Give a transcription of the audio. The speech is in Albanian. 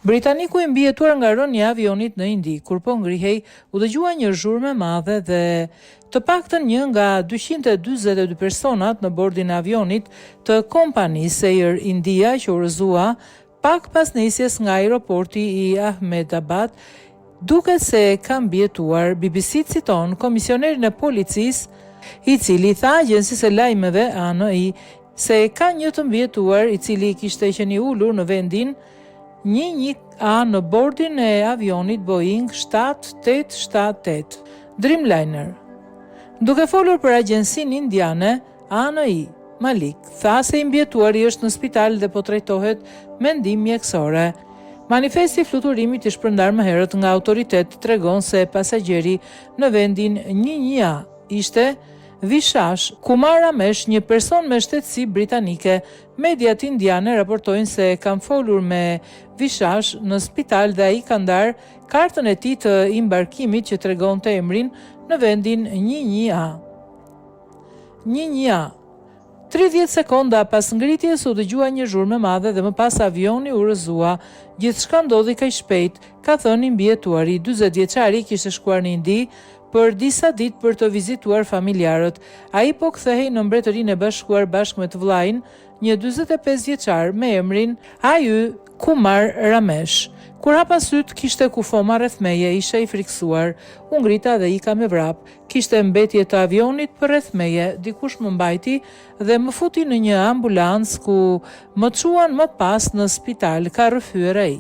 Britaniku i mbijetuar nga rënja e avionit në Indi, kur po ngrihej, u dëgjua një zhurmë e madhe dhe të paktën një nga 242 personat në bordin e avionit të kompanisë Air India që u rrëzua pak pas nisjes nga aeroporti i Ahmedabad, duket se ka mbijetuar. BBC citon komisionerin e policisë, i cili tha agjencisë së lajmeve ANI se ka një të mbijetuar i cili kishte qenë i ulur në vendin 11A në bordin e avionit Boeing 7878 Dreamliner. Duke folur për agjensinë indiane, ANI, Malik tha se i mbijetuari është në spital dhe po trajtohet me ndihmë mjekësore. Manifesti i fluturimit i shpërndar më herët nga autoritet tregon se pasagjeri në vendin 11A ishte Vishash Kumar Ramesh, një person me shtetësi britanike. Mediat indiane raportojnë se kanë folur me Vishash në spital dhe ai ka ndar kartën e tij të embarkimit që tregonte emrin në vendin 11A. 11A. 30 sekonda pas ngritjes u dëgjua një zhurmë e madhe dhe më pas avioni u rrëzua. Gjithçka ndodhi kaq shpejt, ka thënë i mbijetuari. 40 vjeçari kishte shkuar në Indi për disa ditë për të vizituar familjarët. Ai po kthehej në Mbretërinë e Bashkuar bashkë me të vllajin, një 45 vjeçar me emrin Ayu Kumar Ramesh. Kur hapa syt, kishte kufoma rreth meje, isha i friksuar. U ngrita dhe ika me vrap. Kishte mbetje të avionit për rreth meje. Dikush më mbajti dhe më futi në një ambulancë ku më çuan më pas në spital, ka rrëfyer ai.